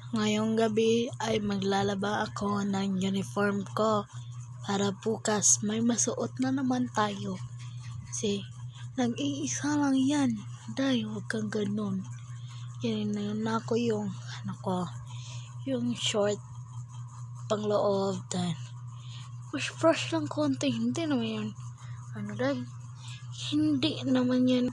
Ngayong gabi ay maglalaba ako ng uniform ko para bukas may masuot na naman tayo. Kasi nag-iisa lang yan. Day, huwag kang ganun. Yan na ako yung yung short pang loob. Then brush lang konti. Hindi naman yan. Day? Hindi naman yan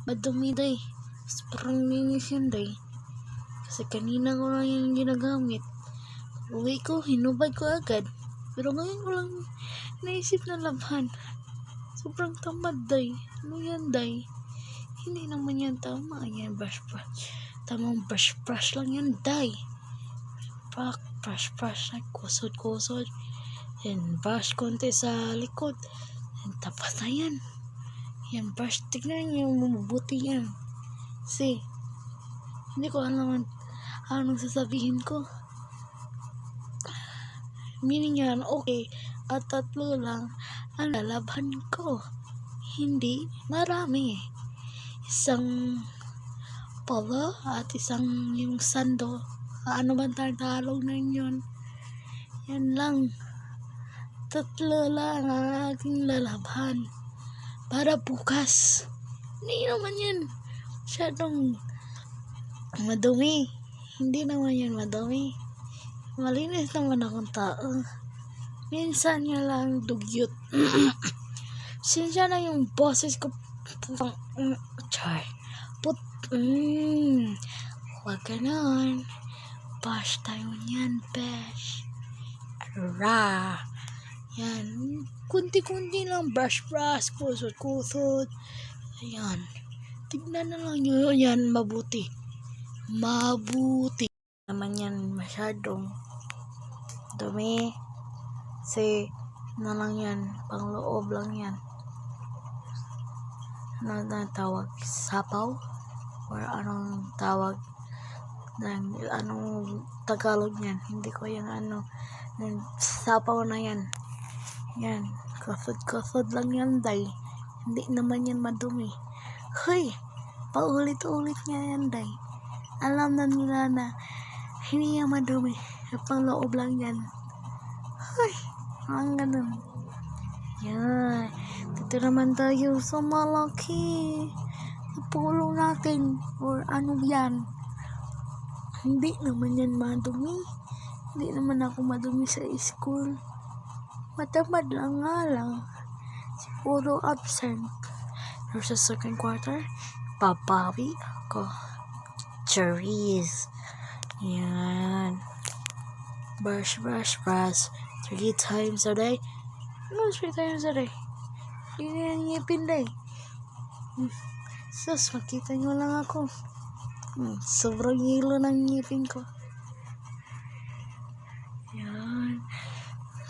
madumi, day. Parang linis yan, day. Kasi kanina ko lang yung ginagamit. Uwi ko, hinubad ko agad. Pero ngayon ko lang naisip na labhan. Sobrang tamad, day. Ano yan, day? Hindi naman yan tama. Yan, brush. Tamang brush lang yan, day. Brush. Kusod. Then, brush konti sa likod. Then, tapos na yan. Yan, brush. Tignan nyo yung mabuti yan. Kasi, hindi ko alam anong sasabihin ko. Meaning yan, okay. At 3 lang ang lalabhan ko. Hindi marami. Isang polo at isang yung sando. Ano ba Tagalog na yun? Yan lang. 3 lang ang aking lalabhan. Para bukas. Hindi naman yan masyadong madumi. Hindi naman yan madumi. Malinis naman akong tao. Minsan nga lang dugyot. Sinsya na yung boses ko. Char. Huwag ganon. Bash tayo niyan, besh. Ara. Yan. Kunti-kunti lang. Brush. Kusod. Ayan. Tignan na lang nyo yan. Mabuti. Naman yan masyadong dumi. Kasi na lang yan. Pang loob lang yan. Ano na tawag? Sapaw? Or anong tawag? Anong Tagalog yan? Hindi ko yung sapaw na yan. Yan. Kusod lang yan, day. Hindi naman yan madumi. Hoy! Paulit-ulit nga yan, day. Alam na nila na hindi yan madumi. Pang loob lang yan. Hoy! Ang ganun. Yan. Dito naman tayo sa malaki. Pulong natin. Or ano yan. Hindi naman yan madumi. Hindi naman ako madumi sa school. Matamad lang nga lang. Puro absent. Pero sa second quarter, papawi ako. Cherries. Yan. Brush. 3 times a day. No, 3 times a day. Hindi yan ngipin, day. Sus, makita nyo lang ako. Sobrang hilo ng ngipin ko. Yan.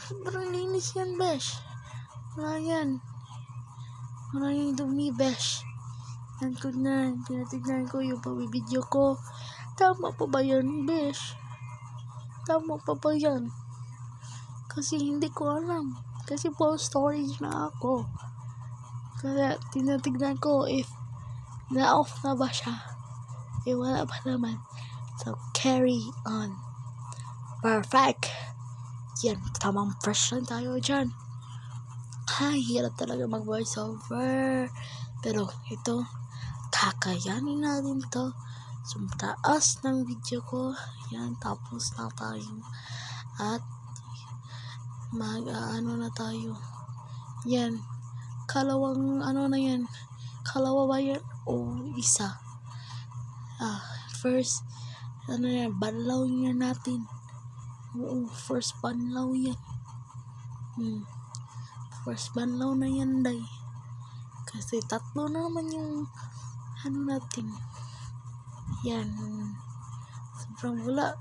Sobrang linis yan, besh. Wala yan. Wala yung dumi, besh. Yan ko na. Tinatignan ko yung pabibideo ko. Tama pa ba yan, besh? Tama pa ba yan? Kasi hindi ko alam. Kasi full storage na ako. Kaya tinatignan ko if na-off na ba siya. Eh wala pa naman. So carry on. Perfect. Yan. Tamang fresh lang tayo dyan. Ay, hirap talaga mag-voice over. Pero ito, kakayanin natin to. So, taas ng video ko. Yan, tapos na tayo. At na tayo. Yan. Kalawang na yan. Kalawa ba yan? O isa? First, yan, banlaw yan natin. Oo, first banlaw yan. First banlaw na yan, day. Kasi 3 na naman yung natin. Yan. Sobrang wala.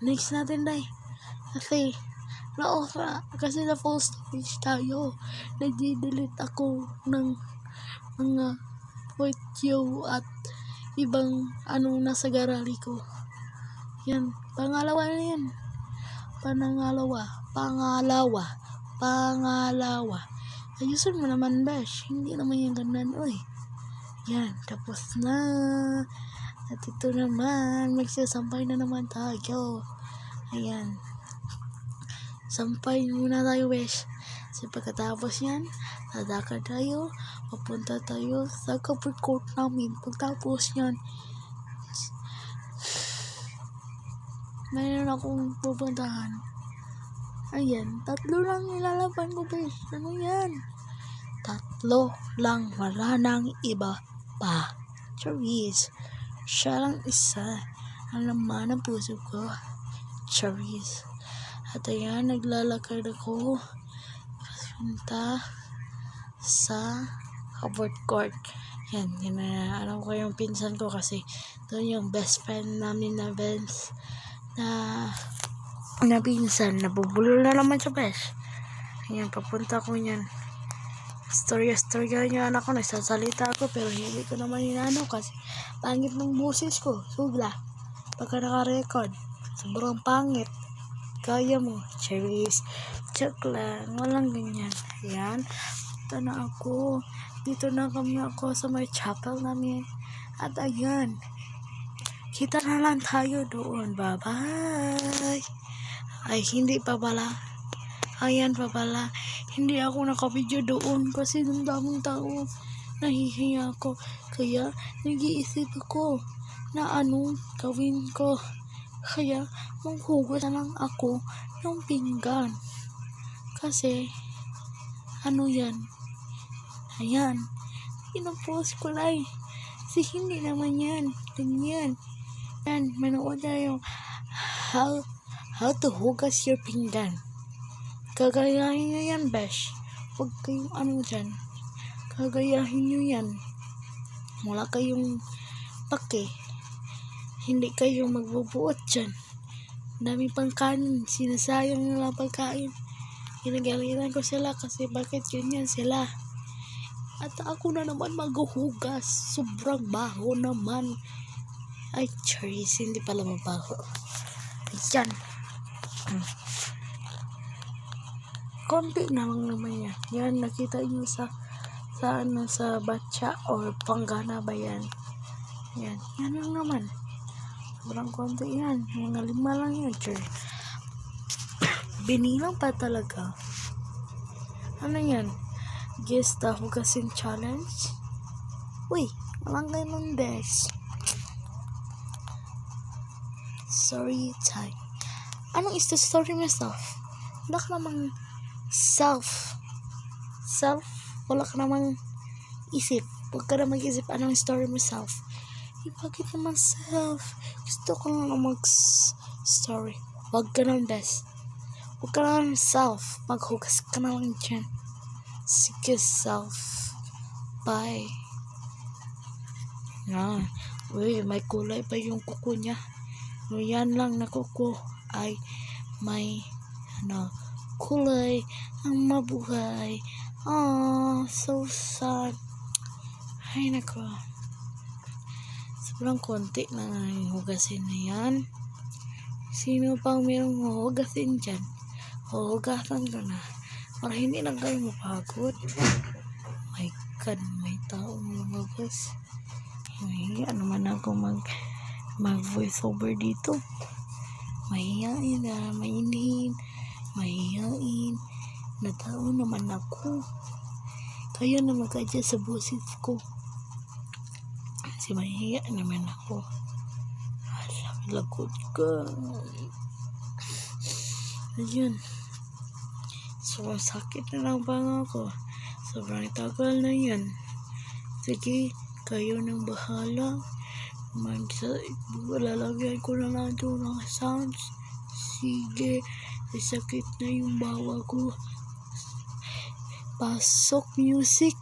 Next natin, day. Kasi na-off na. Kasi na full storage tayo. Nag-delete ako ng mga video at ibang nasa garali ko. Yan. Pangalawa na yan. Pangalawa. Ayusin mo naman, besh. Hindi naman yung ganun. Uy. Yan. Tapos na. At ito naman, magsasampay na naman tayo. Ayan. Sampay muna tayo, besh. Kasi pagkatapos yan, lalakad tayo, papunta tayo sa covered court namin. Pagtapos yan, mayroon akong pupuntahan. Ayan, 3 lang nilalaban ko, besh. Ano yan? 3 lang, wala nang iba pa. Charis. Siya lang isa ang laman ng puso ko. Charis. At ayan, naglalakad ako punta sa covered court. Yan na alam ko yung pinsan ko kasi doon yung best friend namin na Vince na pinsan. Nabubulol na naman siya, besh. Ayan, papunta ko niyan. Storya niya anak ko, nagsasalita ako pero hindi ko naman inano kasi pangit ng boses ko. Sugla. Pagka naka-record, sobrang pangit. Kaya mo, Charis. Joke lang, walang ganyan. Ayan, ito na ako. Dito na kami ako sa may chapel namin. At ayan, kita na lang tayo doon. Bye-bye. Ay, hindi pa pala. Ayan pa pala. Hindi ako nakabidyo doon kasi ng daming tao. Nahihiya ako. Kaya, nag-iisip ako na anong gawin ko. Kaya, maghugas na lang ako ng pinggan. Kasi, ano yan? Ayan. Pinapost ko lang. Kasi hindi naman yan. Ganyan. Yan, manood tayo. How to hugas your pinggan. Gagayahin nyo yan, besh. Huwag kayong ano dyan. Gagayahin nyo yan. Wala kayong pake. Hindi kayo magbubuot dyan. Dami pang kanin. Sinasayang nila pagkain. Ginagalitan ko sila kasi bakit ganyan sila. At ako na naman maghuhugas. Sobrang baho naman. Ay, Charis. Hindi pala mabaho. Ayan. Konti na lang naman yan. Yan, nakita nyo sa batya or panggana ba yan. Yan, yan lang naman. Sobrang konti yan. Mga 5 lang yan, sure. Binilang pa talaga. Ano yan? Guess the hugasin challenge? Uy, walang ganun, besh. Story time. Anong is the story myself? Wala ka namang self, wala ka namang isip. Huwag ka na mag-isip anong story mo self. Bakit naman self? Gusto ko lang mag-story. Huwag ka naman best. Huwag ka naman self. Maghugas ka na lang dyan. Sige self. Bye. Yan. Uy, may kulay pa yung kuko niya. Yan lang na kuko ay may kulay ang mabuhay. Oh, so sad. Ay, nako. Sobrang konti na hugasin na yan. Sino pang mayroong hugasin dyan? Hugasan ko na. Para hindi na kayo mapagod. My God, may taong lumabas. Ay, ano man ako mag voice over dito. Mahihain na, mainihin. Mahihain. Natao naman ako. Kaya na mag-adjust sa boses ko. Kasi mahihiya naman ako. Lagot ka. Ayun. Sobrang sakit na lang bang ako. Sobrang tagal na yan. Sige, kayo nang bahala. Lalagyan ko na lang ito ng sounds. Sige, sakit na yung bawa ko. Pasok music.